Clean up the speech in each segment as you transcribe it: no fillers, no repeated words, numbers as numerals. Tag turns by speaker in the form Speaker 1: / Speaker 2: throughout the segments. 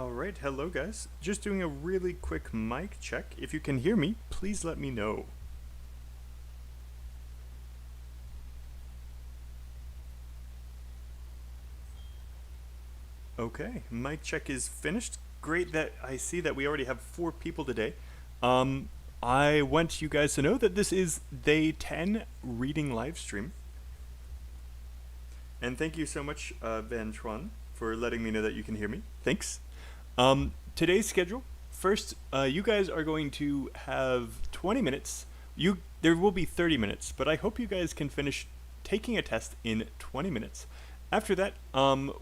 Speaker 1: Alright, hello guys. Just doing a really quick mic check. If you can hear me, please let me know. Okay, mic check is finished. Great that I see that we already have 4 people today. I want you guys to know that this is day 10 reading live stream. And thank you so much, Van Chuan, for letting me know that you can hear me. Thanks. Today's schedule. First, you guys are going to have 20 minutes. There will be 30 minutes, but I hope you guys can finish taking a test in 20 minutes. After that,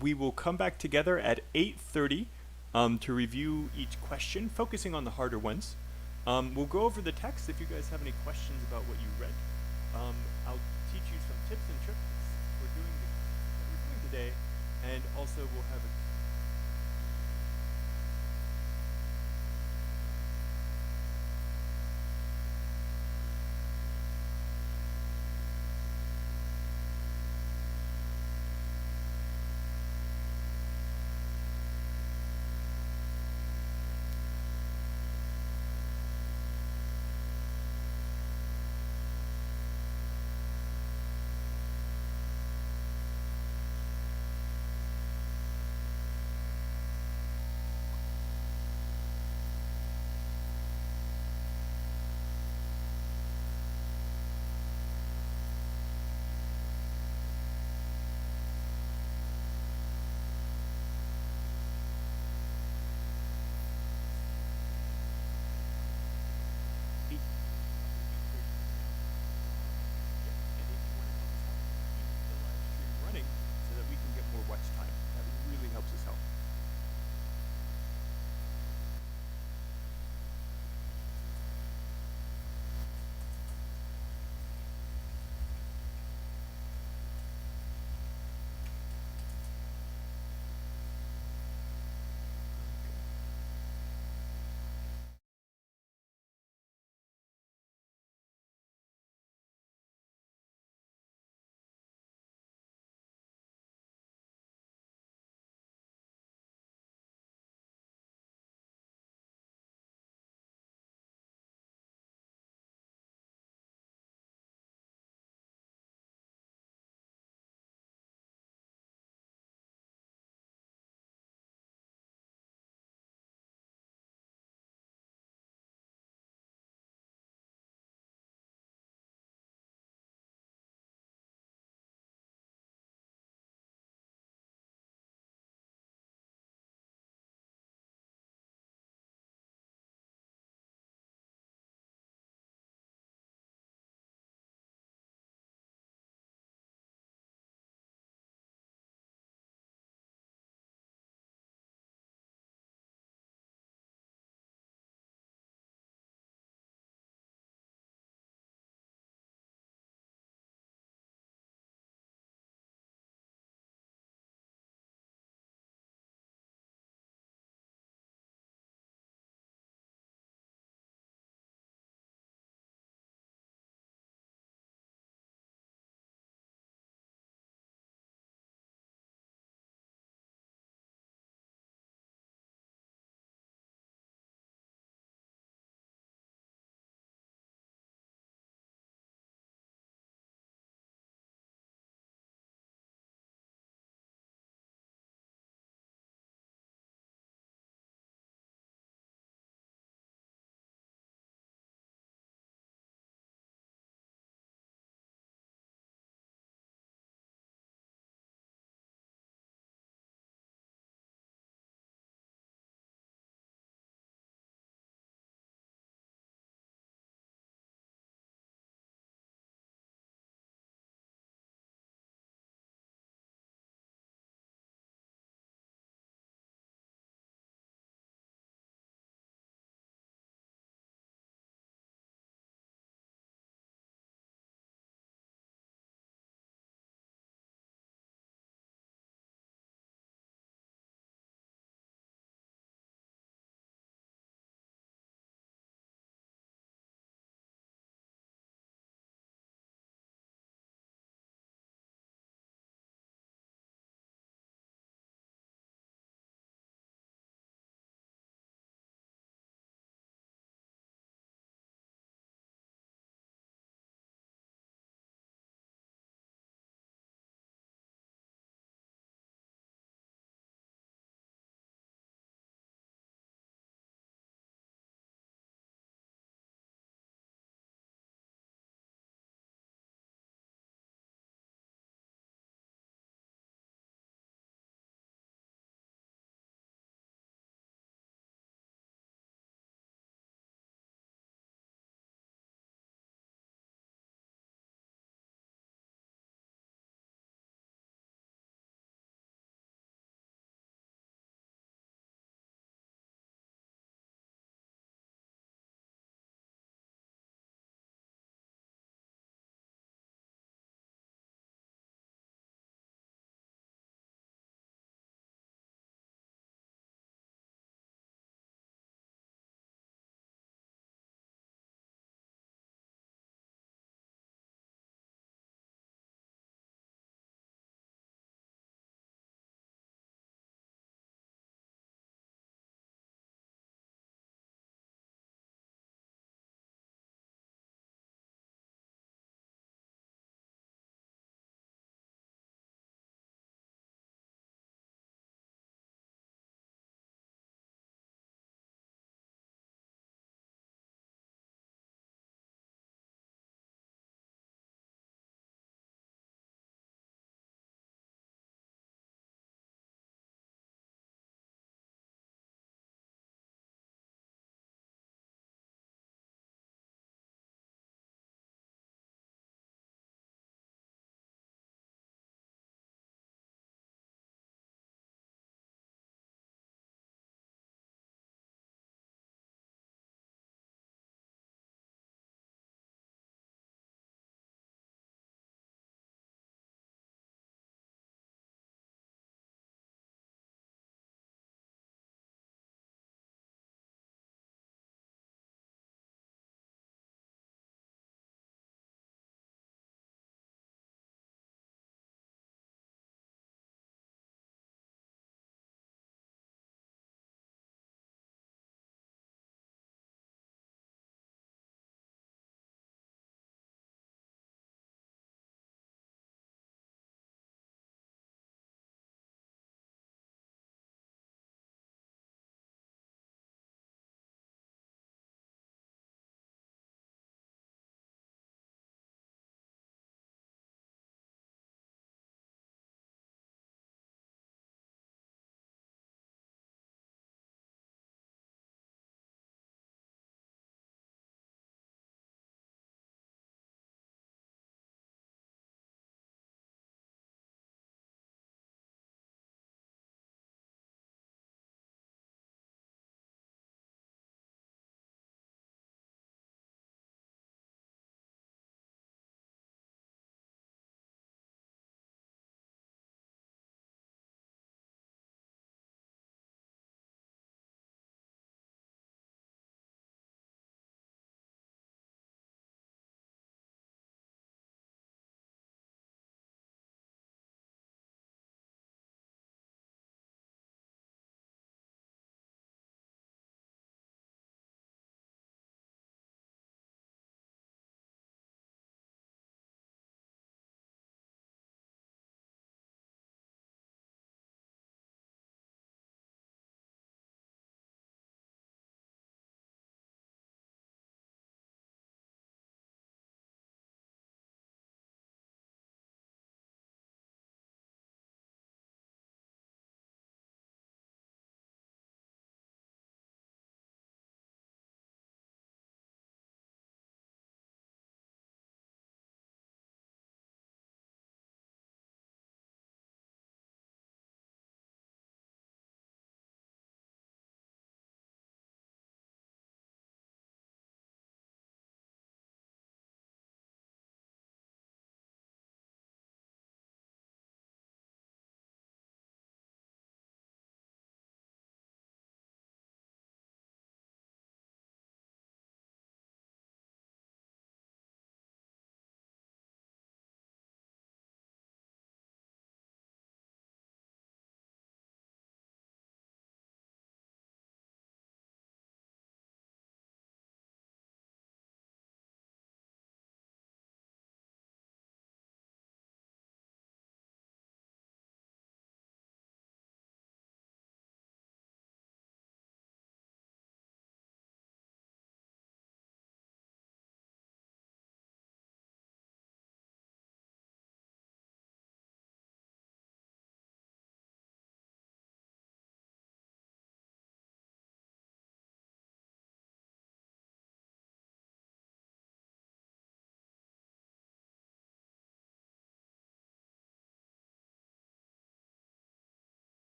Speaker 1: we will come back together at 8:30 to review each question, focusing on the harder ones. We'll go over the text if you guys have any questions about what you read. I'll teach you some tips and tricks for doing that we're doing today, and also we'll have a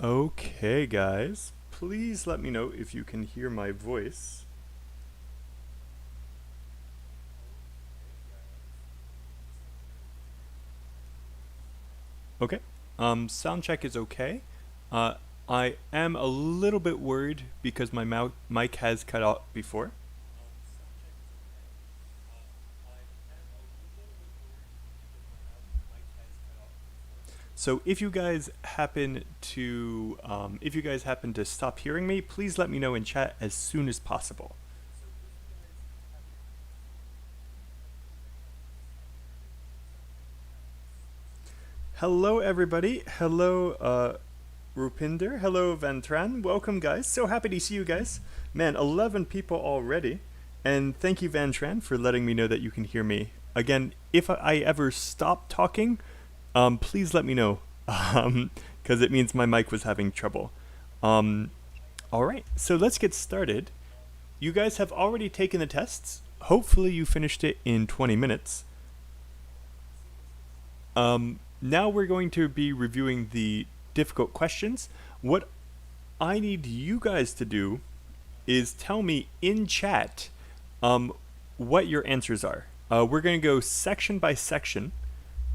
Speaker 1: Okay, guys, please let me know if you can hear my voice. Okay, sound check is okay. I am a little bit worried because my mic has cut out before. So if you guys happen to stop hearing me, please let me know in chat as soon as possible. Hello, everybody. Hello, Rupinder. Hello, Vantran. Welcome, guys. So happy to see you guys. Man, 11 people already. And thank you, Vantran, for letting me know that you can hear me. Again, if I ever stop talking, please let me know, because it means my mic was having trouble. All right, so let's get started. You guys have already taken the tests. Hopefully you finished it in 20 minutes. Now we're going to be reviewing the difficult questions. What I need you guys to do is tell me in chat what your answers are. We're going to go section by section.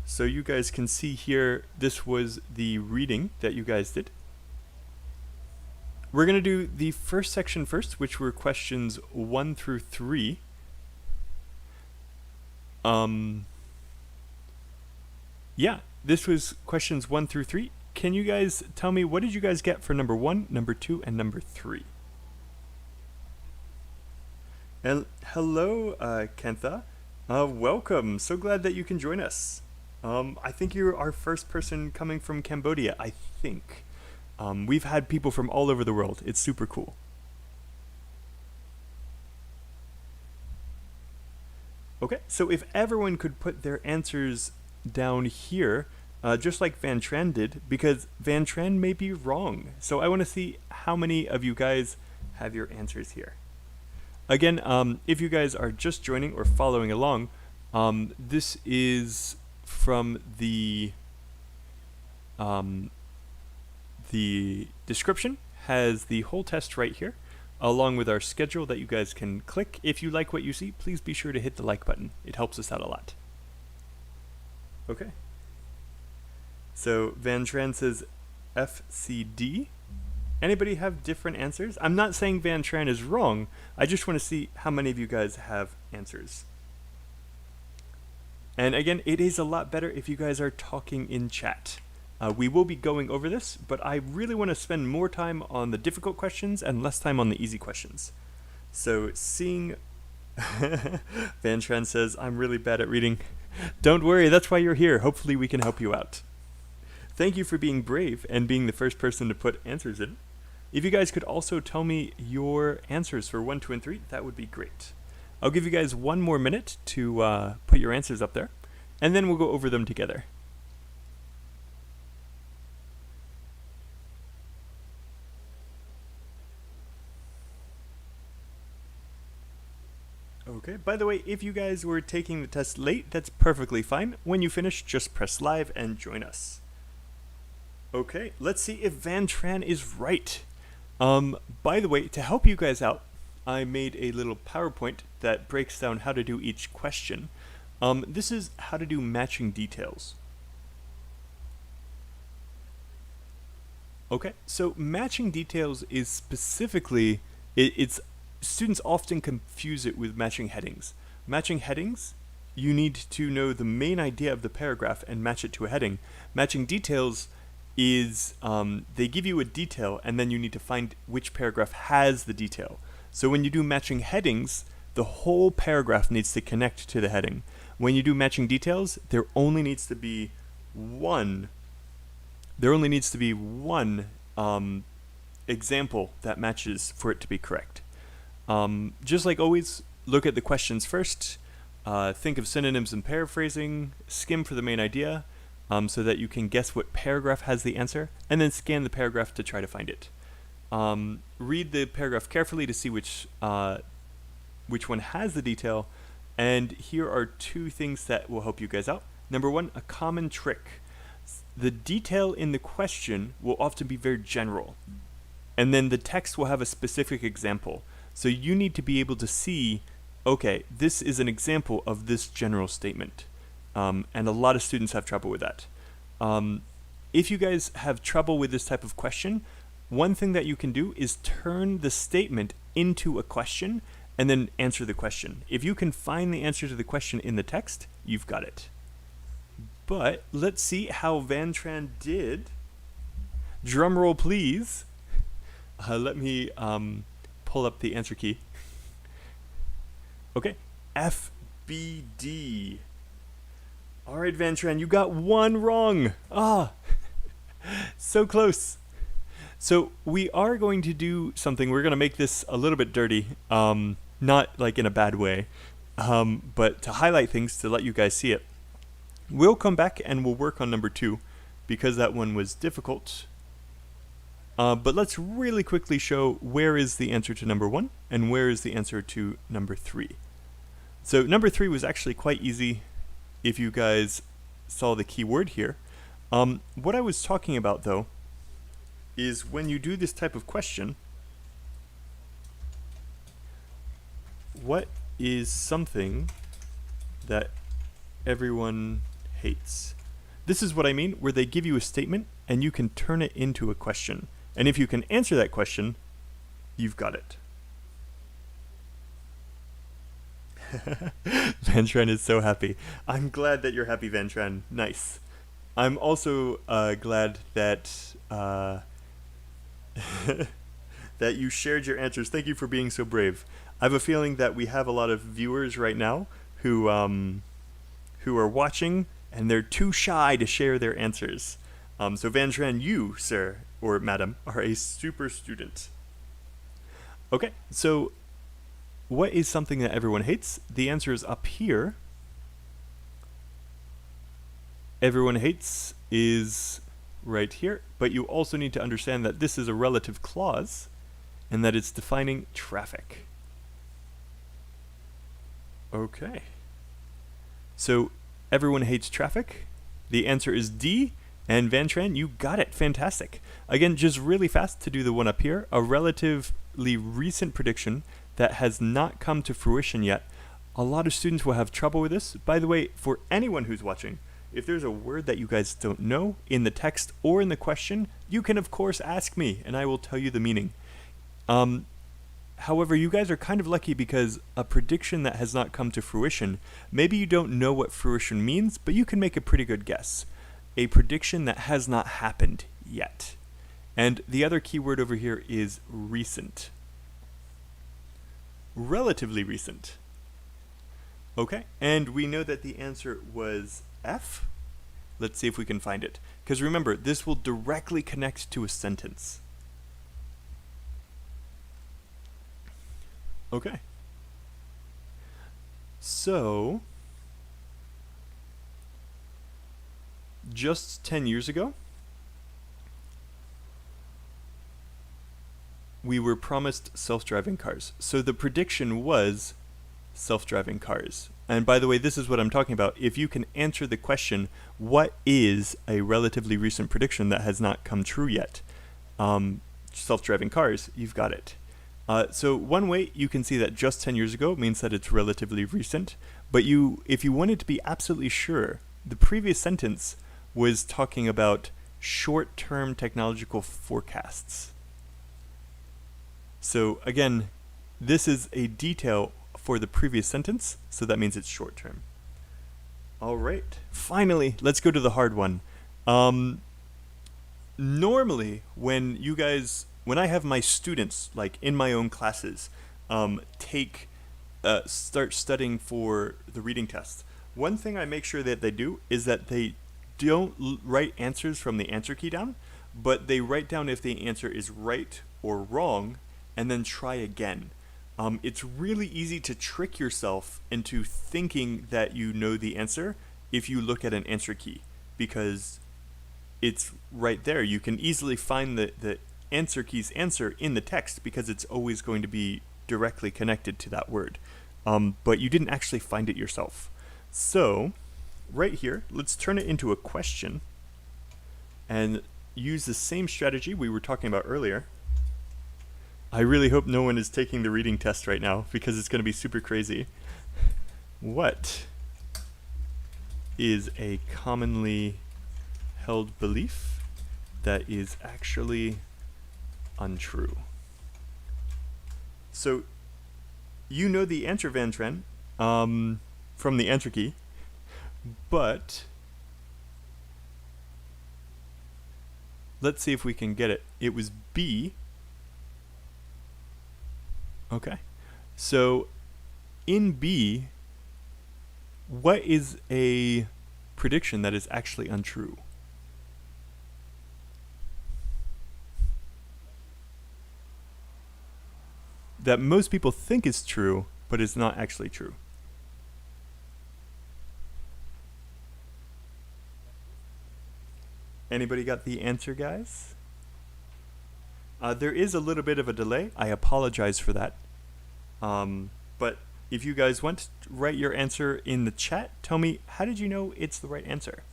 Speaker 1: So you guys can see here, this was the reading that you guys did. We're going to do the first section first, which were questions 1 through 3. Yeah, this was questions 1 through 3. Can you guys tell me, what did you guys get for number 1, number 2, and number 3? And hello, Kentha. Welcome. So glad that you can join us. I think you're our first person coming from Cambodia, I think. We've had people from all over the world. It's super cool. Okay, so if everyone could put their answers down here, just like Van Tran did, because Van Tran may be wrong. So I want to see how many of you guys have your answers here. Again, if you guys are just joining or following along, this is from the description, has the whole test right here, along with our schedule that you guys can click. If you like what you see, please be sure to hit the like button. It helps us out a lot. Okay. So Van Tran says FCD. Anybody have different answers? I'm not saying Van Tran is wrong. I just want to see how many of you guys have answers. And again, it is a lot better if you guys are talking in chat. We will be going over this, but I really want to spend more time on the difficult questions and less time on the easy questions. So seeing Van Tran says, I'm really bad at reading. Don't worry, that's why you're here. Hopefully we can help you out. Thank you for being brave and being the first person to put answers in. If you guys could also tell me your answers for 1, 2, and 3, that would be great. I'll give you guys 1 more minute to put your answers up there, and then we'll go over them together. Okay, by the way, if you guys were taking the test late, that's perfectly fine. When you finish, just press live and join us. Okay, let's see if Van Tran is right. By the way, to help you guys out, I made a little PowerPoint that breaks down how to do each question. This is how to do matching details. Okay, so matching details is specifically, it's students often confuse it with matching headings. Matching headings, you need to know the main idea of the paragraph and match it to a heading. Matching details is they give you a detail and then you need to find which paragraph has the detail. So when you do matching headings, the whole paragraph needs to connect to the heading. When you do matching details, there only needs to be one example that matches for it to be correct. Just like always, look at the questions first, think of synonyms and paraphrasing, skim for the main idea, so that you can guess what paragraph has the answer, and then scan the paragraph to try to find it. Read the paragraph carefully to see which one has the detail, and here are 2 things that will help you guys out. Number 1, a common trick. The detail in the question will often be very general, and then the text will have a specific example. So you need to be able to see, okay, this is an example of this general statement. And a lot of students have trouble with that. If you guys have trouble with this type of question, one thing that you can do is turn the statement into a question and then answer the question. If you can find the answer to the question in the text, you've got it. But let's see how Van Tran did. Drum roll, please. Let me pull up the answer key. Okay, FBD. All right, Van Tran, you got one wrong. So close. So we are going to do something. We're going to make this a little bit dirty, not like in a bad way, but to highlight things to let you guys see it. We'll come back and we'll work on number 2 because that one was difficult. But let's really quickly show where is the answer to number 1 and where is the answer to number 3. So number 3 was actually quite easy if you guys saw the keyword here. What I was talking about though is when you do this type of question, what is something that everyone hates? This is what I mean, where they give you a statement and you can turn it into a question. And if you can answer that question, you've got it. Van Tran is so happy. I'm glad that you're happy, Van Tran. Nice. I'm also glad that that you shared your answers. Thank you for being so brave. I have a feeling that we have a lot of viewers right now who are watching and they're too shy to share their answers. So Van Tran, you, sir or madam, are a super student. Okay, so what is something that everyone hates? The answer is up here. Everyone hates is right here, but you also need to understand that this is a relative clause and that it's defining traffic. Okay. So everyone hates traffic. The answer is D, and Van Tran, you got it. Fantastic. Again, just really fast to do the one up here, a relatively recent prediction that has not come to fruition yet. A lot of students will have trouble with this. By the way, for anyone who's watching, if there's a word that you guys don't know in the text or in the question, you can of course ask me and I will tell you the meaning. However, you guys are kind of lucky because a prediction that has not come to fruition, maybe you don't know what fruition means, but you can make a pretty good guess. A prediction that has not happened yet. And the other keyword over here is recent. Relatively recent. Okay, and we know that the answer was F. Let's see if we can find it. Because remember, this will directly connect to a sentence. Okay. So, just 10 years ago, we were promised self-driving cars. So the prediction was self-driving cars. And by the way, this is what I'm talking about. If you can answer the question, what is a relatively recent prediction that has not come true yet? Self-driving cars, you've got it. So one way you can see that just 10 years ago means that it's relatively recent. But if you wanted to be absolutely sure, the previous sentence was talking about short-term technological forecasts. So again, this is a detail for the previous sentence, so that means it's short term. All right, finally, let's go to the hard one. Normally, when I have my students, like in my own classes, start studying for the reading test, one thing I make sure that they do is that they don't write answers from the answer key down, but they write down if the answer is right or wrong, and then try again. It's really easy to trick yourself into thinking that you know the answer if you look at an answer key, because it's right there. You can easily find the answer key's answer in the text because it's always going to be directly connected to that word. But you didn't actually find it yourself. So right here, let's turn it into a question. and use the same strategy we were talking about earlier. I really hope no one is taking the reading test right now because it's going to be super crazy. What is a commonly held belief that is actually untrue? So you know the answer, Van Tren, from the answer key, but let's see if we can get it. It was B. Okay. So in B, what is a prediction that is actually untrue? That most people think is true, but is not actually true. Anybody got the answer, guys? There is a little bit of a delay. I apologize for that. But if you guys want to write your answer in the chat, tell me, how did you know it's the right answer?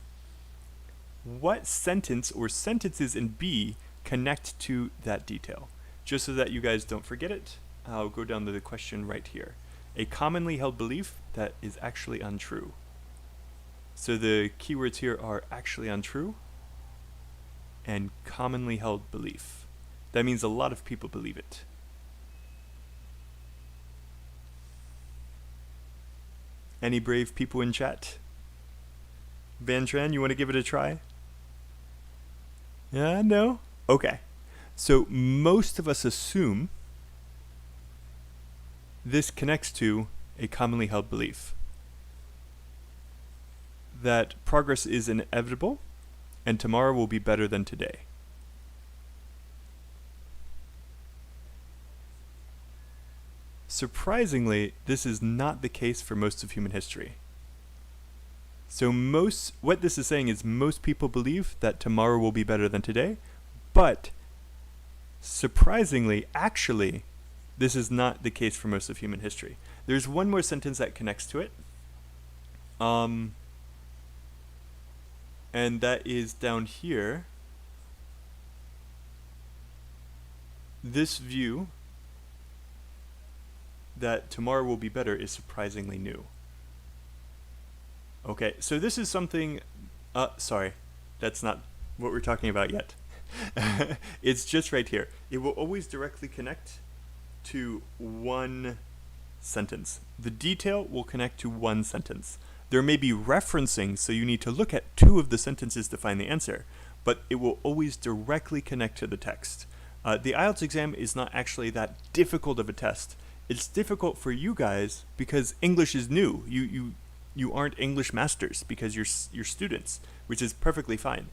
Speaker 1: What sentence or sentences in B connect to that detail? Just so that you guys don't forget it, I'll go down to the question right here. A commonly held belief that is actually untrue. So the keywords here are actually untrue and commonly held belief. That means a lot of people believe it. Any brave people in chat? Van Tran, you want to give it a try? Yeah, no? Okay. So most of us assume this connects to a commonly held belief that progress is inevitable and tomorrow will be better than today. Surprisingly, this is not the case for most of human history. So what this is saying is most people believe that tomorrow will be better than today, but surprisingly, actually, this is not the case for most of human history. There's one more sentence that connects to it. And that is down here. This view that tomorrow will be better is surprisingly new. Okay, so this is something, sorry, that's not what we're talking about yet. It's just right here. It will always directly connect to one sentence. The detail will connect to one sentence. There may be referencing, so you need to look at two of the sentences to find the answer, but it will always directly connect to the text. The IELTS exam is not actually that difficult of a test. It's difficult for you guys because English is new. You aren't English masters because you're students, which is perfectly fine.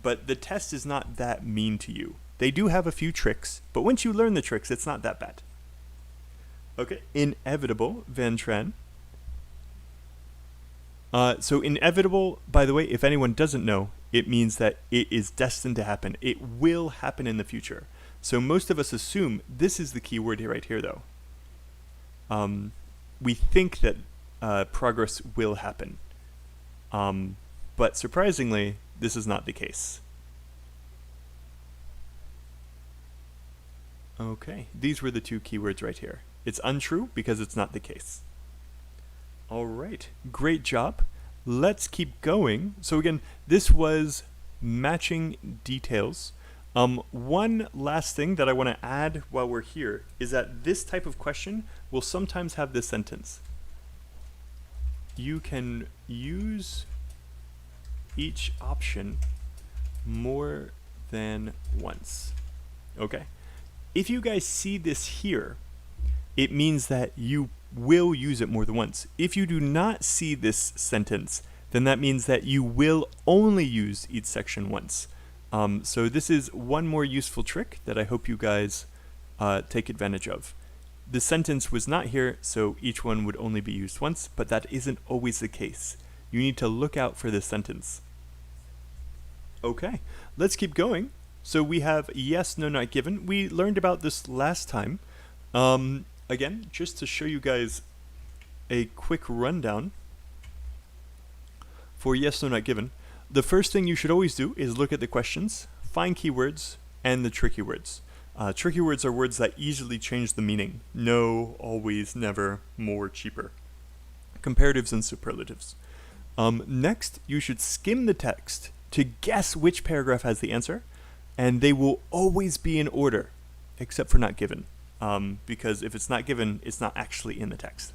Speaker 1: But the test is not that mean to you. They do have a few tricks, but once you learn the tricks, it's not that bad. Okay, inevitable, Van Tran. So inevitable, by the way, if anyone doesn't know, it means that it is destined to happen. It will happen in the future. So most of us assume this is the key word right here, though. We think that progress will happen. But surprisingly, this is not the case. Okay, these were the two keywords right here. It's untrue because it's not the case. All right, great job. Let's keep going. So again, this was matching details. One last thing that I want to add while we're here is that this type of question will sometimes have this sentence. You can use each option more than once. Okay? If you guys see this here, it means that you will use it more than once. If you do not see this sentence, then that means that you will only use each section once. So this is one more useful trick that I hope you guys take advantage of. The sentence was not here, so each one would only be used once, but that isn't always the case. You need to look out for this sentence. Okay, let's keep going. So we have yes, no, not given. We learned about this last time. Again, just to show you guys a quick rundown for yes, no, not given. the first thing you should always do is look at the questions, find keywords, and the tricky words. Tricky words are words that easily change the meaning. No, always, never, more, cheaper. Comparatives and superlatives. Next, you should skim the text to guess which paragraph has the answer, and they will always be in order, except for not given, because if it's not given, it's not actually in the text.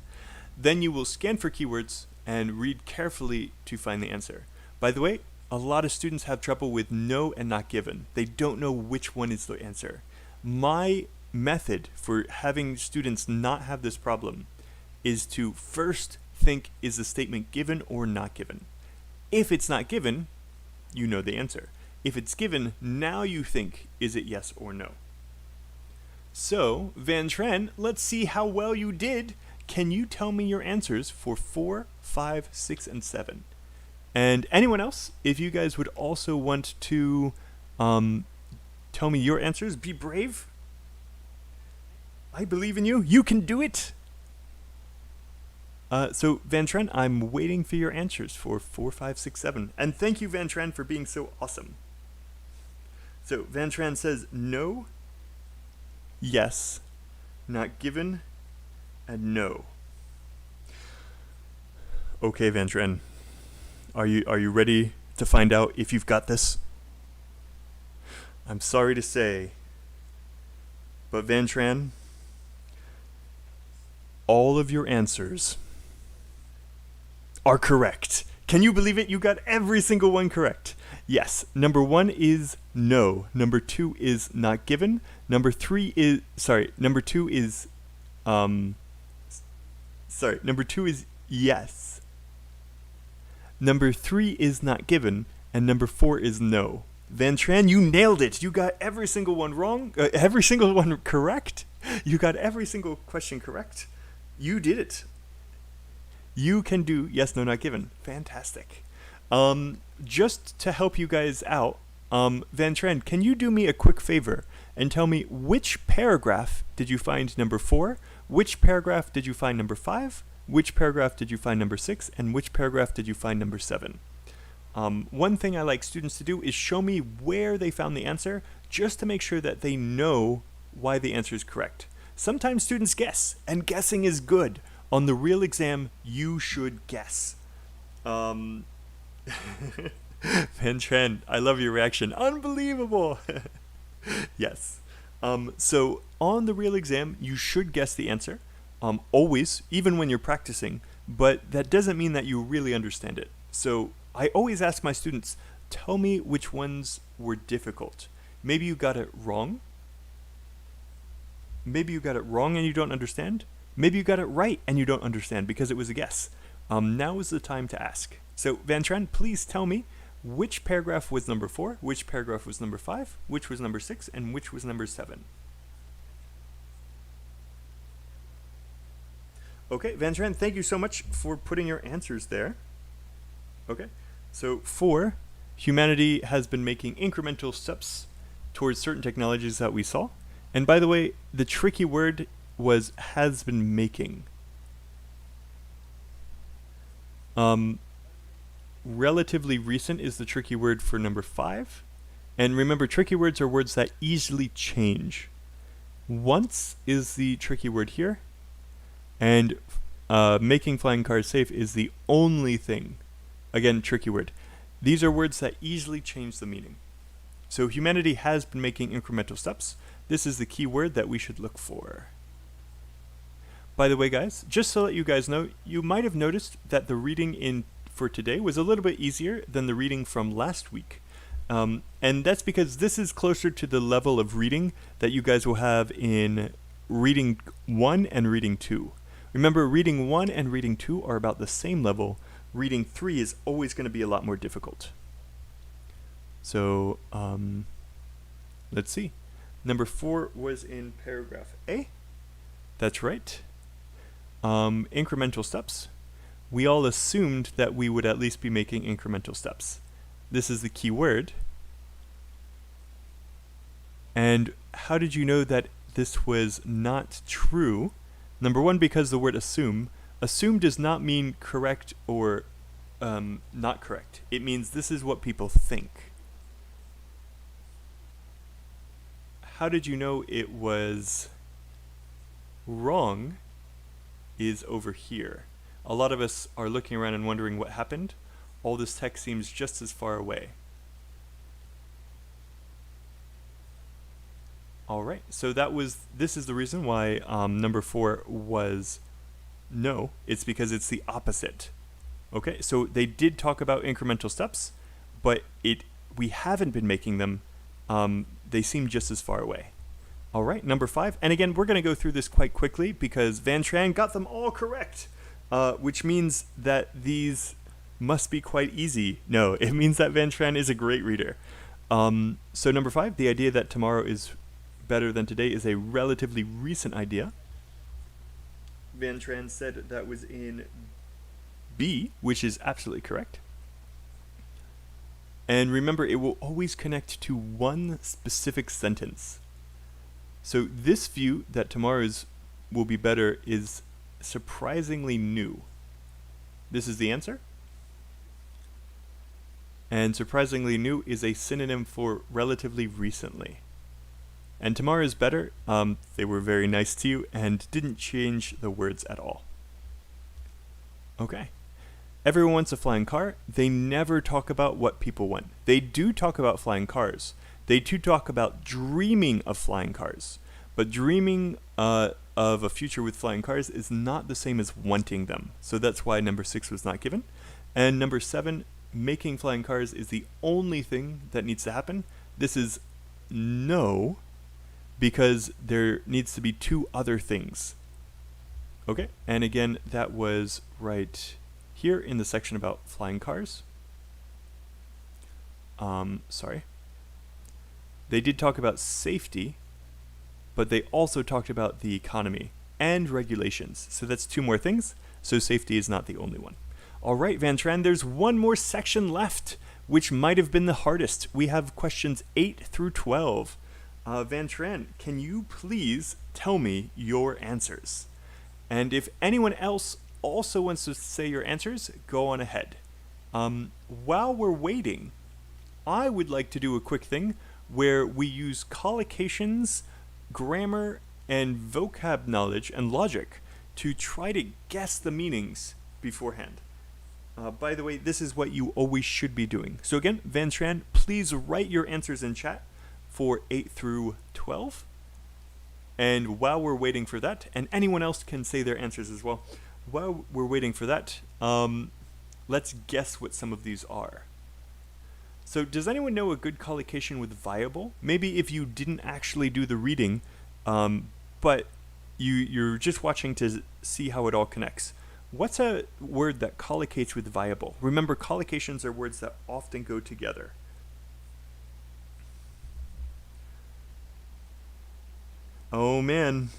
Speaker 1: Then you will scan for keywords and read carefully to find the answer. By the way, a lot of students have trouble with no and not given. They don't know which one is the answer. My method for having students not have this problem is to first think, is the statement given or not given? If it's not given, you know the answer. If it's given, now you think, is it yes or no? So, Van Tran, let's see how well you did. Can you tell me your answers for 4, 5, 6, and 7? And anyone else, if you guys would also want to tell me your answers, be brave. I believe in you. You can do it. So, Van Tran, I'm waiting for your answers for 4, 5, 6, 7. And thank you, Van Tran, for being so awesome. So, Van Tran says no, yes, not given, and no. Okay, Van Tran, are you ready to find out if you've got this? I'm sorry to say, but Van Tran, all of your answers are correct. Can you believe it? You got every single one correct. Yes, number 1 is no. Number 2 is not given. Number 2 is number 2 is yes. Number 3 is not given, and number 4 is no. Van Tran, you nailed it. You got every single one wrong, every single one correct. You got every single question correct. You did it. You can do yes, no, not given. Fantastic. Just to help you guys out, Van Tran, can you do me a quick favor and tell me which paragraph did you find number 4, which paragraph did you find number 5, which paragraph did you find number 6, and which paragraph did you find number 7? One thing I like students to do is show me where they found the answer, just to make sure that they know why the answer is correct. Sometimes students guess, and guessing is good. On the real exam, you should guess. Van Tran, I love your reaction. Unbelievable! Yes. So on the real exam, you should guess the answer. Always, even when you're practicing, but that doesn't mean that you really understand it. So I always ask my students, tell me which ones were difficult. Maybe you got it wrong. Maybe you got it wrong and you don't understand. Maybe you got it right and you don't understand because it was a guess. Now is the time to ask. So Van Tran, please tell me which paragraph was number 4, which paragraph was number 5, which was number 6, and which was number 7. Okay, Van Tran, thank you so much for putting your answers there. Okay, so 4, humanity has been making incremental steps towards certain technologies that we saw. And by the way, the tricky word was has been making. Relatively recent is the tricky word for number 5. And remember, tricky words are words that easily change. Once is the tricky word here. And making flying cars safe is the only thing. Again, tricky word. These are words that easily change the meaning. So humanity has been making incremental steps. This is the key word that we should look for. By the way, guys, just to let you guys know, you might have noticed that the reading for today was a little bit easier than the reading from last week. And that's because this is closer to the level of reading that you guys will have in reading 1 and reading 2. Remember, reading 1 and reading 2 are about the same level. Reading 3 is always going to be a lot more difficult. So, let's see. Number 4 was in paragraph A. That's right. Incremental steps. We all assumed that we would at least be making incremental steps. This is the key word. And how did you know that this was not true? Number 1, because the word assume. Assume does not mean correct or not correct. It means this is what people think. How did you know it was wrong is over here. A lot of us are looking around and wondering what happened. All this text seems just as far away. All right, so this is the reason why number 4 was no. It's because it's the opposite. Okay, so they did talk about incremental steps, but we haven't been making them. They seem just as far away. All right, number 5. And again, we're going to go through this quite quickly because Van Tran got them all correct, which means that these must be quite easy. No, it means that Van Tran is a great reader. So number 5, the idea that tomorrow is better than today is a relatively recent idea. Van Tran said that was in B, which is absolutely correct. And remember, it will always connect to one specific sentence. So this view that tomorrow's will be better is surprisingly new. This is the answer. And surprisingly new is a synonym for relatively recently. And tomorrow is better. They were very nice to you and didn't change the words at all. Okay. Everyone wants a flying car. They never talk about what people want. They do talk about flying cars. They do talk about dreaming of flying cars. But dreaming of a future with flying cars is not the same as wanting them. So that's why number 6 was not given. And number 7, making flying cars is the only thing that needs to happen. This is no, because there needs to be 2 other things. Okay, and again, that was right here in the section about flying cars. Sorry. They did talk about safety, but they also talked about the economy and regulations. So that's 2 more things. So safety is not the only one. All right, Van Tran, there's one more section left, which might have been the hardest. We have questions 8 through 12. Van Tran, can you please tell me your answers? And if anyone else also wants to say your answers, go on ahead. While we're waiting, I would like to do a quick thing where we use collocations, grammar, and vocab knowledge and logic to try to guess the meanings beforehand. By the way, this is what you always should be doing. So again, Van Tran, please write your answers in chat for 8 through 12. And while we're waiting for that, and anyone else can say their answers as well, while we're waiting for that, let's guess what some of these are. So does anyone know a good collocation with viable? Maybe if you didn't actually do the reading, but you're just watching to see how it all connects. What's a word that collocates with viable? Remember, collocations are words that often go together. Oh man,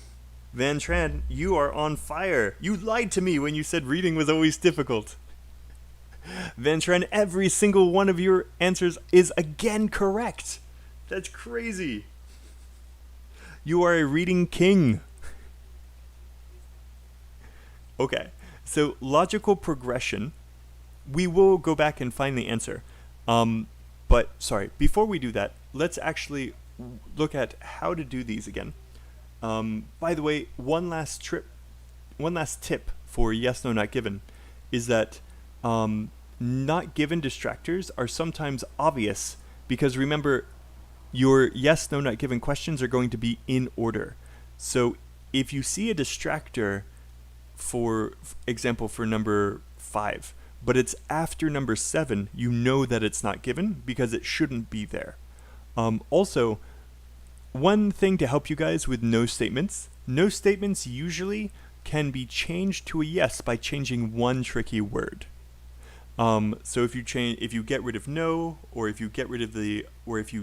Speaker 1: Van Tran, you are on fire. You lied to me when you said reading was always difficult. Van Tran, every single one of your answers is again correct. That's crazy. You are a reading king. Okay, so logical progression. We will go back and find the answer. But sorry, before we do that, let's actually look at how to do these again. By the way, one last tip for yes, no, not given is that not given distractors are sometimes obvious because remember, your yes, no, not given questions are going to be in order. So if you see a distractor, for example, for number 5, but it's after number 7, you know that it's not given because it shouldn't be there. Also, one thing to help you guys with no statements usually can be changed to a yes by changing one tricky word. So if you get rid of no, or if you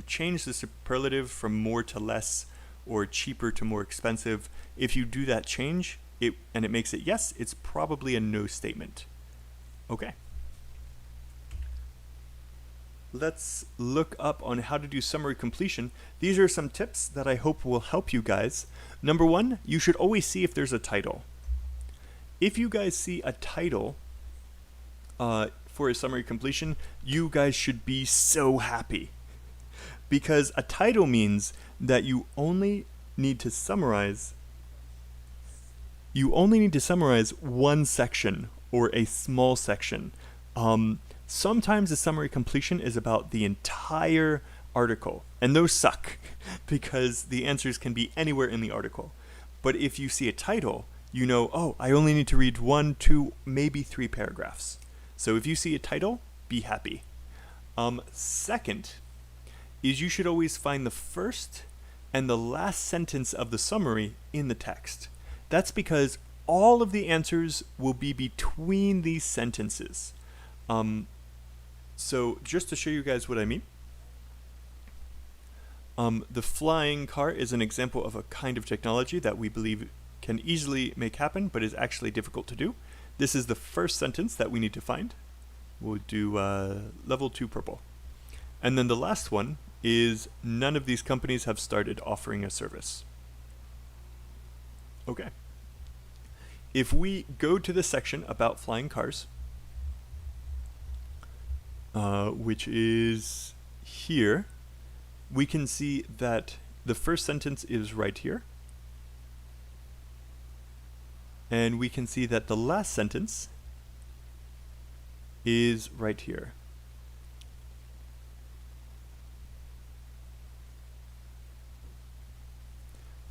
Speaker 1: change the superlative from more to less, or cheaper to more expensive, if you do that change, and it makes it yes, it's probably a no statement. Okay. Let's look up on how to do summary completion. These are some tips that I hope will help you guys. Number 1, you should always see if there's a title. If you guys see a title, for for a summary completion, you guys should be so happy. Because a title means that you only need to summarize one section or a small section. Sometimes a summary completion is about the entire article, and those suck because the answers can be anywhere in the article. But if you see a title, you know, oh, I only need to read 1, 2, maybe 3 paragraphs. So if you see a title, be happy. Second is you should always find the first and the last sentence of the summary in the text. That's because all of the answers will be between these sentences. So just to show you guys what I mean, the flying car is an example of a kind of technology that we believe can easily make happen, but is actually difficult to do. This is the first sentence that we need to find. We'll do level 2 purple. And then the last one is none of these companies have started offering a service. Okay. If we go to the section about flying cars, which is here, we can see that the first sentence is right here. And we can see that the last sentence is right here.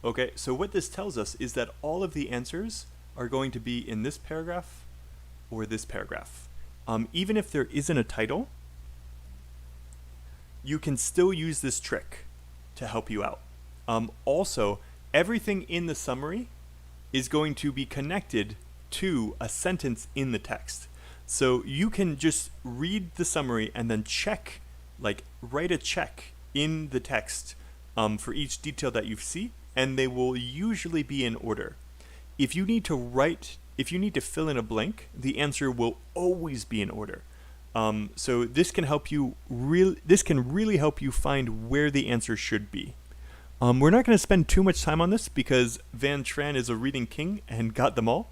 Speaker 1: Okay, so what this tells us is that all of the answers are going to be in this paragraph or this paragraph. Even if there isn't a title, you can still use this trick to help you out. Also, everything in the summary is going to be connected to a sentence in the text. So you can just read the summary and then check, like write a check in the text for each detail that you see, and they will usually be in order. If you need to fill in a blank, the answer will always be in order. So this can really help you find where the answer should be. We're not going to spend too much time on this because Van Tran is a reading king and got them all.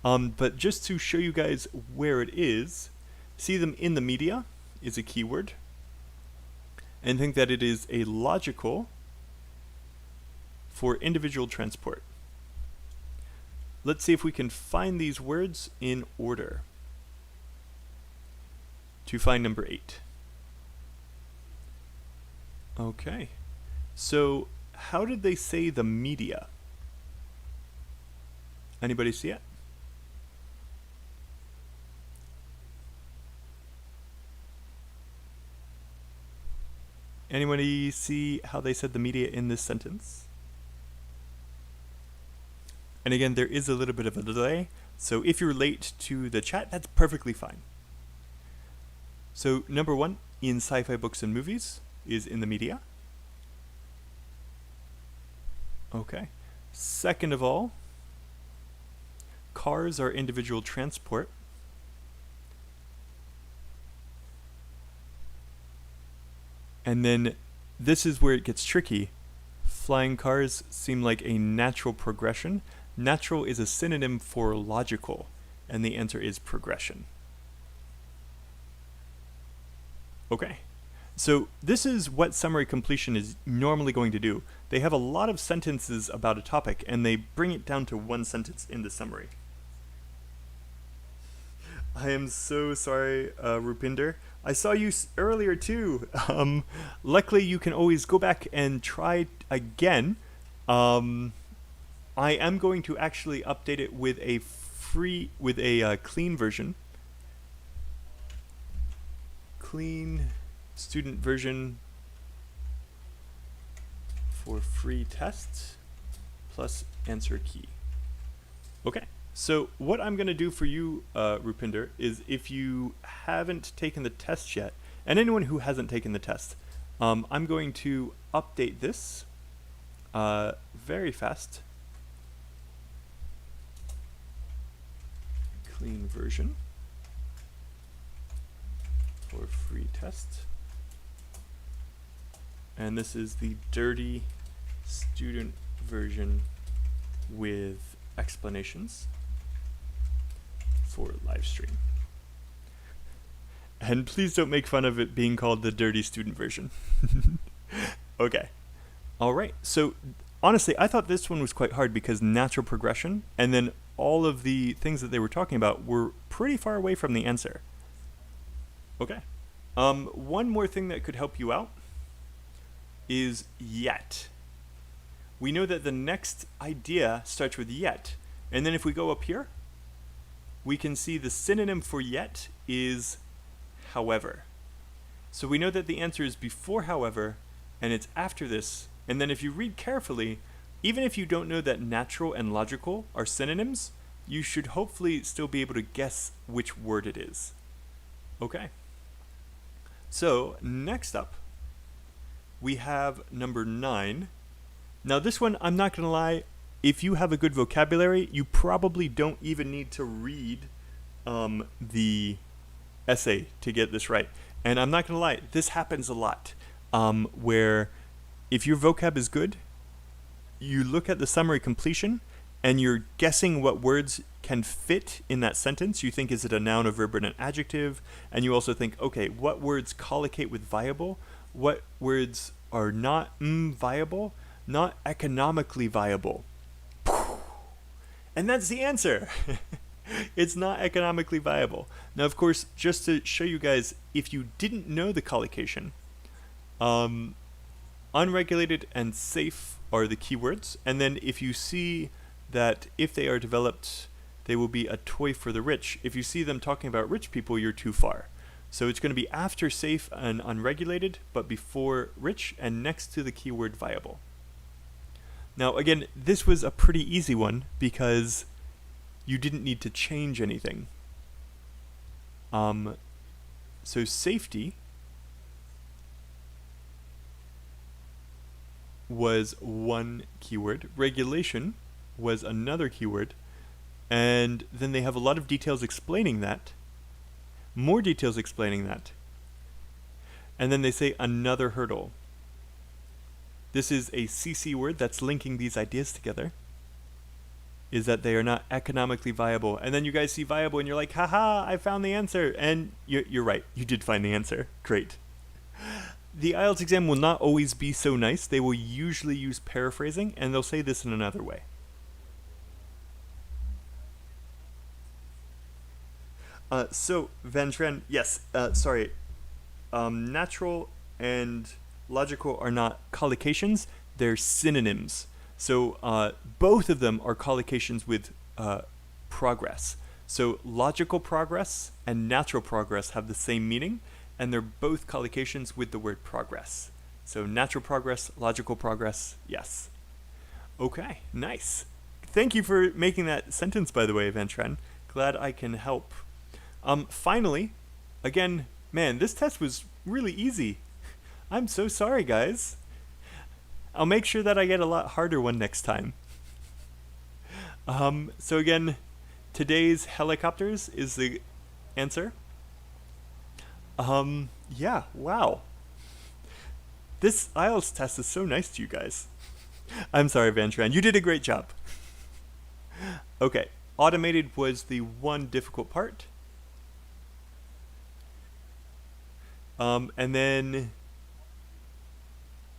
Speaker 1: But just to show you guys where it is, see them in the media is a keyword, and think that it is a logical for individual transport. Let's see if we can find these words in order to find number 8. Okay, so how did they say the media? Anybody see it? Anybody see how they said the media in this sentence? And again, there is a little bit of a delay, so if you're late to the chat, that's perfectly fine. So number 1 in sci-fi books and movies is in the media. Okay. Second of all, cars are individual transport. And then this is where it gets tricky. Flying cars seem like a natural progression. Natural is a synonym for logical, and the answer is progression. Okay, so this is what summary completion is normally going to do. They have a lot of sentences about a topic, and they bring it down to one sentence in the summary. I am so sorry, Rupinder. I saw you earlier too. Luckily, you can always go back and try again. I am going to actually update it with a clean version. Clean student version for free tests plus answer key. Okay, so what I'm going to do for you, Rupinder, is if you haven't taken the test yet, and anyone who hasn't taken the test, I'm going to update this very fast. Clean version for free test. And this is the dirty student version with explanations for live stream. And please don't make fun of it being called the dirty student version. Okay. All right. So honestly, I thought this one was quite hard because natural progression and then all of the things that they were talking about were pretty far away from the answer. Okay. One more thing that could help you out is yet. We know that the next idea starts with yet. And then if we go up here, we can see the synonym for yet is however. So we know that the answer is before however, and it's after this. And then if you read carefully, even if you don't know that natural and logical are synonyms, you should hopefully still be able to guess which word it is. Okay. So next up, we have number 9. Now this one, I'm not going to lie, if you have a good vocabulary, you probably don't even need to read the essay to get this right. And I'm not going to lie, this happens a lot, where if your vocab is good, you look at the summary completion and you're guessing what words can fit in that sentence. You think, is it a noun, a verb, or an adjective? And you also think, okay, what words collocate with viable? What words are not viable? Not economically viable. And that's the answer. It's not economically viable. Now, of course, just to show you guys, if you didn't know the collocation, unregulated and safe are the keywords. And then if you see that if they are developed, they will be a toy for the rich. If you see them talking about rich people, you're too far. So it's going to be after safe and unregulated, but before rich and next to the keyword viable. Now, again, this was a pretty easy one because you didn't need to change anything. So safety was one keyword. Regulation was another keyword. And then they have a lot of details explaining that. More details explaining that. And then they say another hurdle. This is a CC word that's linking these ideas together. Is that they are not economically viable. And then you guys see viable and you're like, haha, I found the answer. And you're right, you did find the answer. Great. The IELTS exam will not always be so nice. They will usually use paraphrasing, and they'll say this in another way. So, Van Tren, yes, sorry. Natural and logical are not collocations, they're synonyms. So both of them are collocations with progress. So logical progress and natural progress have the same meaning, and they're both collocations with the word progress. So natural progress, logical progress, yes. Okay, nice. Thank you for making that sentence, by the way, Van Tren. Glad I can help. Finally, again, man, this test was really easy. I'm so sorry, guys. I'll make sure that I get a lot harder one next time. So again, today's helicopters is the answer. Yeah, wow. This IELTS test is so nice to you guys. I'm sorry, Van Tran. You did a great job. Okay, automated was the one difficult part. And then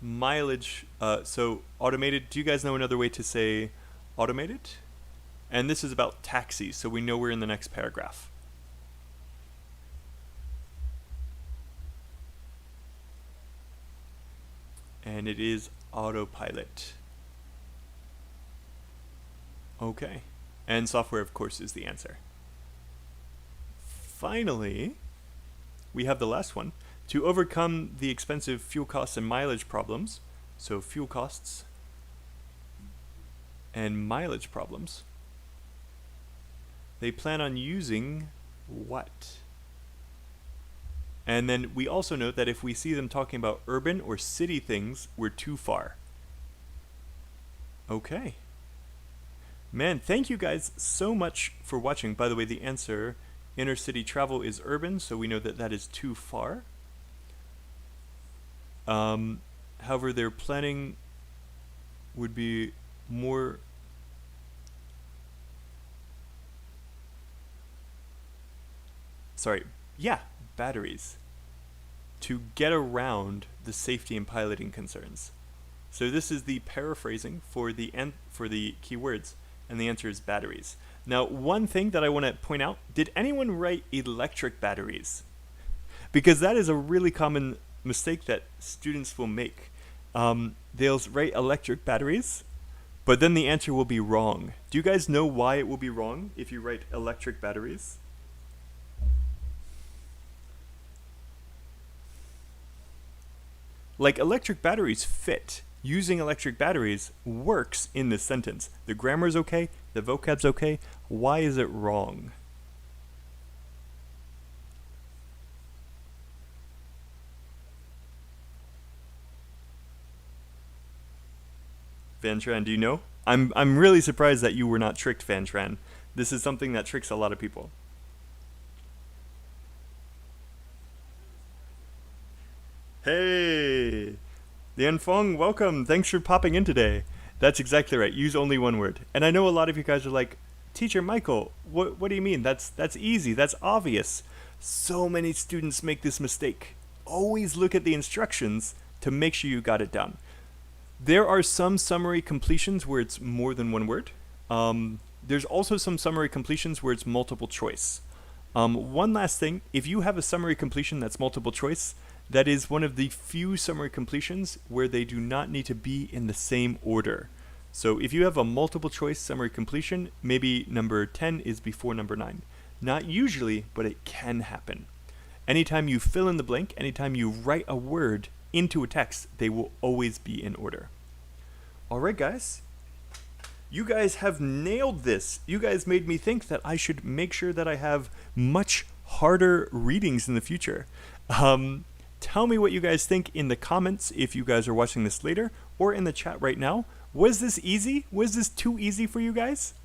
Speaker 1: mileage, so automated, do you guys know another way to say automated? And this is about taxis, so we know we're in the next paragraph. And it is autopilot. Okay. And software, of course, is the answer. Finally, we have the last one. To overcome the expensive fuel costs and mileage problems, so fuel costs and mileage problems, they plan on using what? And then we also note that if we see them talking about urban or city things, we're too far. Okay. Man, thank you guys so much for watching. By the way, the answer, inner city travel, is urban, so we know that that is too far. However, their planning would be more batteries to get around the safety and piloting concerns. So this is the paraphrasing for the keywords, and the answer is batteries. Now, one thing that I want to point out, did anyone write electric batteries? Because that is a really common mistake that students will make. They'll write electric batteries, but then the answer will be wrong. Do you guys know why it will be wrong if you write electric batteries? Like, electric batteries fit. Using electric batteries works in this sentence. The grammar's okay, the vocab's okay. Why is it wrong? Van Tran, do you know? I'm really surprised that you were not tricked, Van Tran. This is something that tricks a lot of people. Hey! Lian Feng, welcome. Thanks for popping in today. That's exactly right. Use only one word. And I know a lot of you guys are like, Teacher Michael, what do you mean? That's easy. That's obvious. So many students make this mistake. Always look at the instructions to make sure you got it down. There are some summary completions where it's more than one word. There's also some summary completions where it's multiple choice. One last thing, if you have a summary completion that's multiple choice, that is one of the few summary completions where they do not need to be in the same order. So if you have a multiple choice summary completion, maybe number 10 is before number 9. Not usually, but it can happen. Anytime you fill in the blank, anytime you write a word into a text, they will always be in order. All right, guys. You guys have nailed this. You guys made me think that I should make sure that I have much harder readings in the future. Tell me what you guys think in the comments if you guys are watching this later, or in the chat right now. Was this easy? Was this too easy for you guys?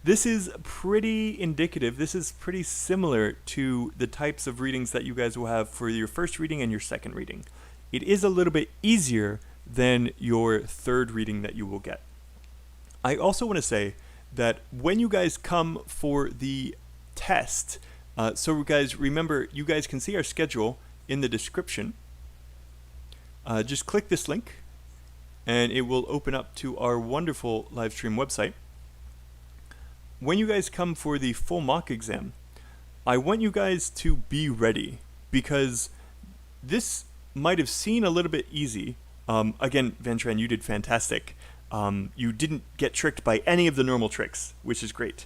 Speaker 1: This is pretty indicative. This is pretty similar to the types of readings that you guys will have for your first reading and your second reading. It is a little bit easier than your third reading that you will get. I also want to say that when you guys come for the test, so guys, remember, you guys can see our schedule in the description. Just click this link and it will open up to our wonderful live stream website. When you guys come for the full mock exam, I want you guys to be ready, because this might have seemed a little bit easy. Again, Van Tran, you did fantastic. You didn't get tricked by any of the normal tricks, which is great.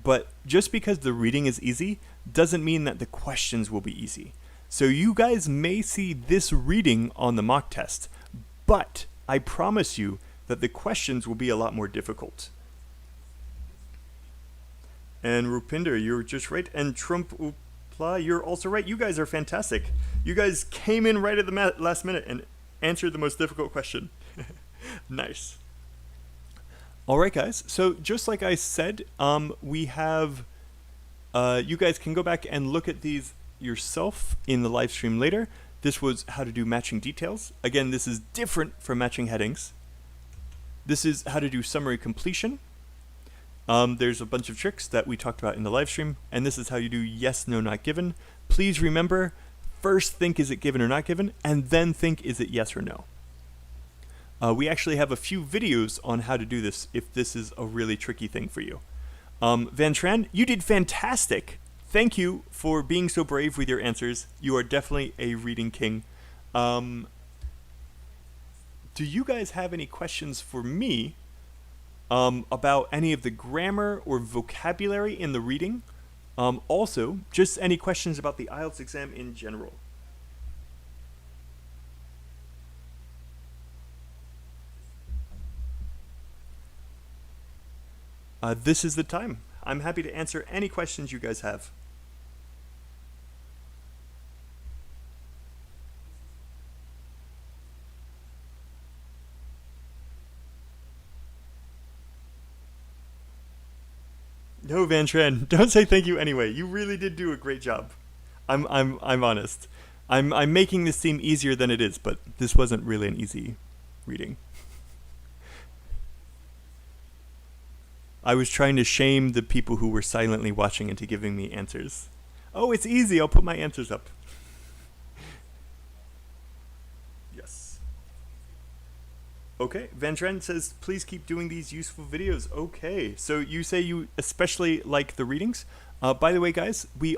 Speaker 1: But just because the reading is easy doesn't mean that the questions will be easy. So you guys may see this reading on the mock test, but I promise you that the questions will be a lot more difficult. And Rupinder, you're just right. And Trump Upla, you're also right. You guys are fantastic. You guys came in right at the last minute and answered the most difficult question. Nice. All right, guys. So just like I said, we have, you guys can go back and look at these yourself in the live stream later. This was how to do matching details. Again, this is different from matching headings. This is how to do summary completion. There's a bunch of tricks that we talked about in the live stream, and this is how you do yes, no, not given. Please remember, first think is it given or not given, and then think is it yes or no. We actually have a few videos on how to do this if this is a really tricky thing for you. Van Tran, you did fantastic. Thank you for being so brave with your answers. You are definitely a reading king. Do you guys have any questions for me about any of the grammar or vocabulary in the reading? Also, just any questions about the IELTS exam in general. This is the time. I'm happy to answer any questions you guys have. No, Van Tran, don't say thank you anyway. You really did do a great job. I'm honest. I'm making this seem easier than it is, but this wasn't really an easy reading. I was trying to shame the people who were silently watching into giving me answers. Oh, it's easy. I'll put my answers up. Okay, Van Trent says, please keep doing these useful videos. Okay, so you say you especially like the readings. By the way, guys, we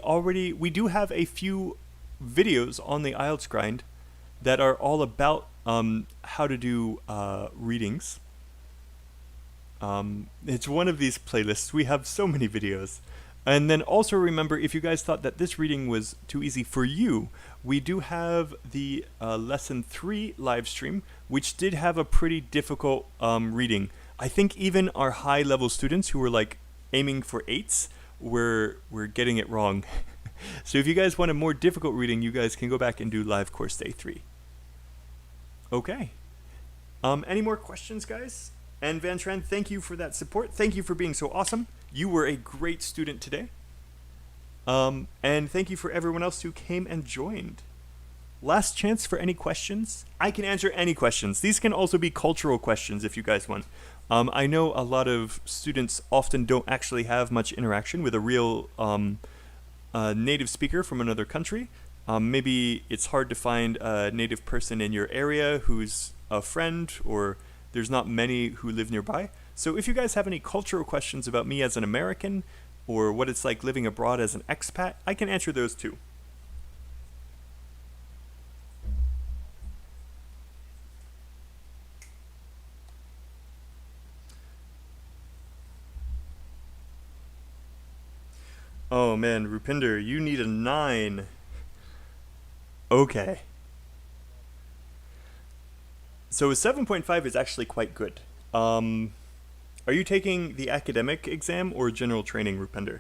Speaker 1: do have a few videos on the IELTS Grind that are all about how to do readings. It's one of these playlists. We have so many videos. And then also remember, if you guys thought that this reading was too easy for you, we do have the lesson 3 live stream, which did have a pretty difficult reading. I think even our high level students who were like aiming for 8s were getting it wrong. So if you guys want a more difficult reading, you guys can go back and do live course day 3. Okay. Any more questions, guys? And Van Tran, thank you for that support. Thank you for being so awesome. You were a great student today. And thank you for everyone else who came and joined. Last chance for any questions. I can answer any questions. These can also be cultural questions if you guys want. I know a lot of students often don't actually have much interaction with a real native speaker from another country. Maybe it's hard to find a native person in your area who's a friend, or there's not many who live nearby. So if you guys have any cultural questions about me as an American, or what it's like living abroad as an expat, I can answer those too. Oh man, Rupinder, you need a 9. Okay. So a 7.5 is actually quite good. Are you taking the academic exam or general training, Rupinder?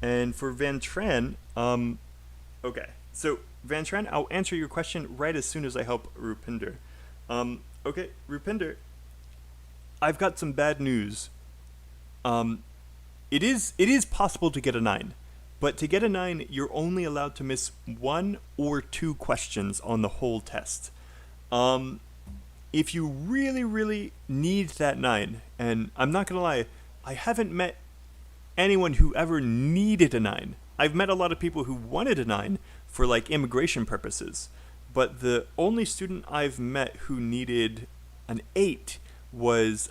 Speaker 1: And for Van Tran, okay. So Van Tran, I'll answer your question right as soon as I help Rupinder. Okay, Rupinder, I've got some bad news. It is possible to get a 9, but to get a 9, you're only allowed to miss 1 or 2 questions on the whole test. If you really, really need that 9, and I'm not gonna lie, I haven't met anyone who ever needed a 9. I've met a lot of people who wanted a 9 for like immigration purposes, but the only student I've met who needed an 8 was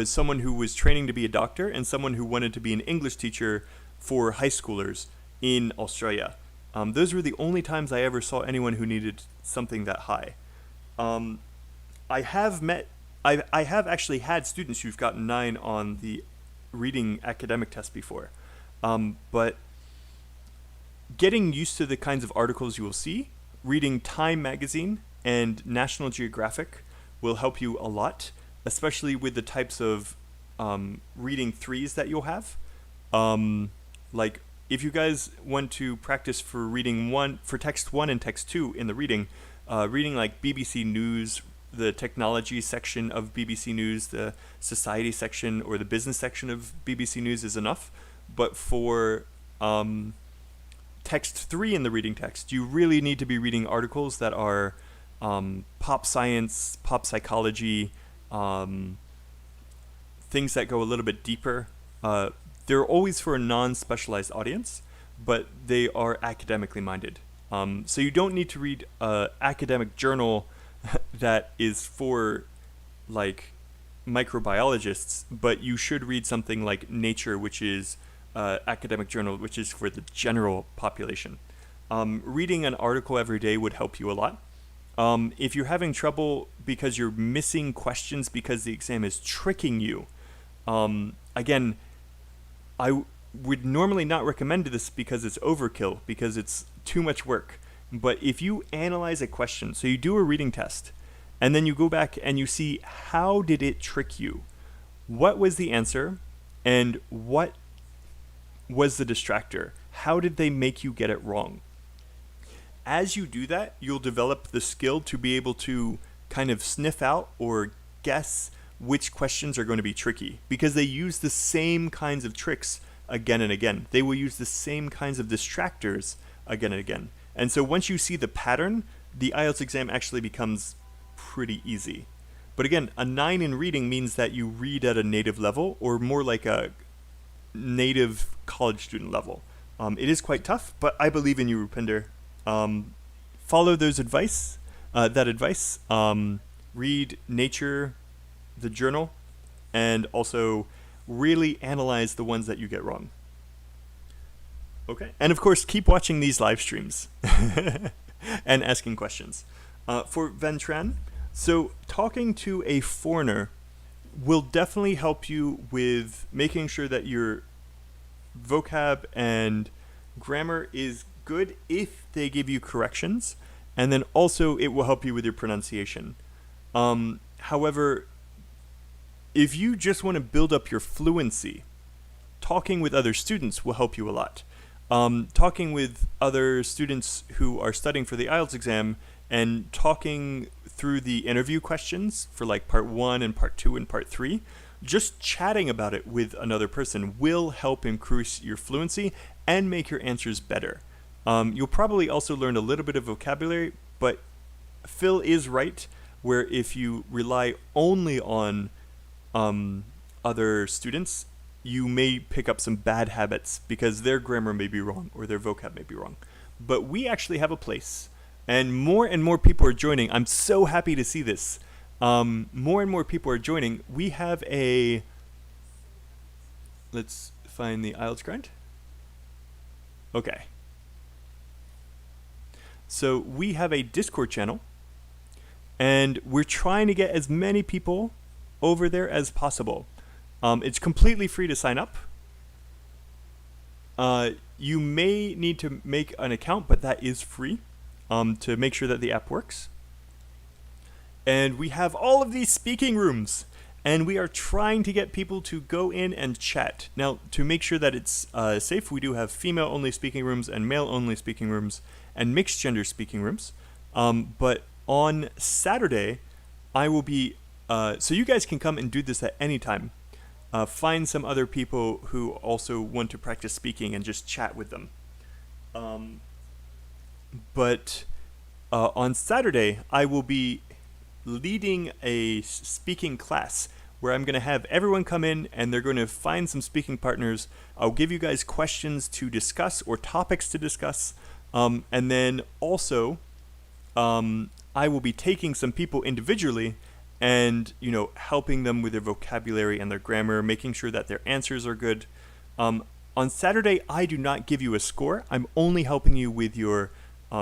Speaker 1: someone who was training to be a doctor and someone who wanted to be an English teacher for high schoolers in Australia. Those were the only times I ever saw anyone who needed something that high. I have actually had students who've gotten 9 on the reading academic test before. But getting used to the kinds of articles you will see, reading Time magazine and National Geographic will help you a lot, especially with the types of reading 3s that you'll have. Like if you guys want to practice for reading for text 1 and text 2 in the reading like BBC News, the technology section of BBC News, the society section, or the business section of BBC News is enough. But for text 3 in the reading text, you really need to be reading articles that are pop science, pop psychology, things that go a little bit deeper. They're always for a non-specialized audience, but they are academically minded. So you don't need to read an academic journal that is for like microbiologists, but you should read something like Nature, which is academic journal, which is for the general population. Reading an article every day would help you a lot. If you're having trouble because you're missing questions because the exam is tricking you, again, I would normally not recommend this because it's overkill, because it's too much work. But if you analyze a question, so you do a reading test, and then you go back and you see how did it trick you? What was the answer? And what was the distractor? How did they make you get it wrong? As you do that, you'll develop the skill to be able to kind of sniff out or guess which questions are going to be tricky, because they use the same kinds of tricks again and again. They will use the same kinds of distractors again and again. And so once you see the pattern, the IELTS exam actually becomes pretty easy. But again, a 9 in reading means that you read at a native level, or more like a native college student level. It is quite tough, but I believe in you, Rupinder. Follow that advice. Read Nature, the journal, and also really analyze the ones that you get wrong. Okay. And of course, keep watching these live streams and asking questions. For Van Tran, so talking to a foreigner will definitely help you with making sure that your vocab and grammar is good if they give you corrections, and then also it will help you with your pronunciation. However, if you just want to build up your fluency, talking with other students will help you a lot. Talking with other students who are studying for the IELTS exam and talking through the interview questions for like part 1 and part 2 and part 3, just chatting about it with another person will help increase your fluency and make your answers better. You'll probably also learn a little bit of vocabulary, but Phil is right, where if you rely only on other students, you may pick up some bad habits because their grammar may be wrong or their vocab may be wrong. But we actually have a place, and more people are joining. I'm so happy to see this. More and more people are joining. We have a... Let's find the IELTS Grind. Okay. So we have a Discord channel, and we're trying to get as many people over there as possible. It's completely free to sign up. You may need to make an account, but that is free to make sure that the app works. And we have all of these speaking rooms, and we are trying to get people to go in and chat. Now, to make sure that it's safe, we do have female-only speaking rooms and male-only speaking rooms and mixed-gender speaking rooms. But on Saturday, I will be... so you guys can come and do this at any time. Find some other people who also want to practice speaking and just chat with them. But on Saturday, I will be leading a speaking class where I'm going to have everyone come in and they're going to find some speaking partners. I'll give you guys questions to discuss or topics to discuss. And then also, I will be taking some people individually and, you know, helping them with their vocabulary and their grammar, making sure that their answers are good. On Saturday, I do not give you a score. I'm only helping you with your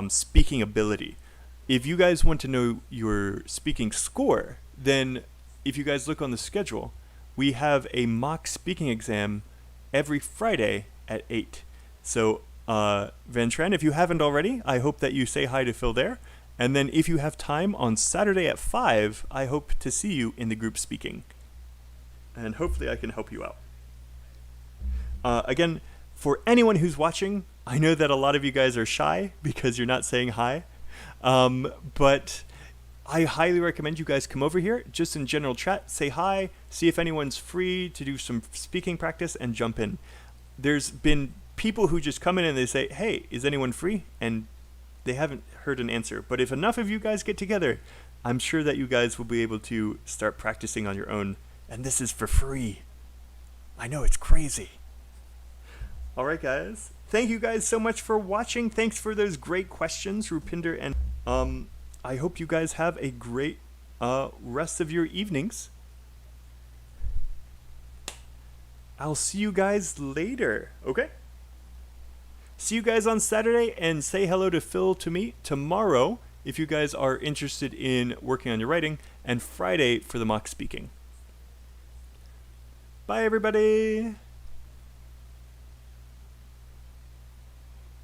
Speaker 1: speaking ability. If you guys want to know your speaking score, then if you guys look on the schedule, we have a mock speaking exam every Friday at 8. So, Van Tran, if you haven't already, I hope that you say hi to Phil there. And then if you have time on Saturday at 5, I hope to see you in the group speaking. And hopefully I can help you out. Again, for anyone who's watching, I know that a lot of you guys are shy because you're not saying hi. But I highly recommend you guys come over here, just in general chat, say hi, see if anyone's free to do some speaking practice and jump in. There's been people who just come in and they say, hey, is anyone free? And they haven't heard an answer. But if enough of you guys get together, I'm sure that you guys will be able to start practicing on your own. And this is for free. I know, it's crazy. All right, guys. Thank you guys so much for watching. Thanks for those great questions, Rupinder. And I hope you guys have a great rest of your evenings. I'll see you guys later, okay? See you guys on Saturday, and say hello to Phil to me tomorrow if you guys are interested in working on your writing, and Friday for the mock speaking. Bye, everybody.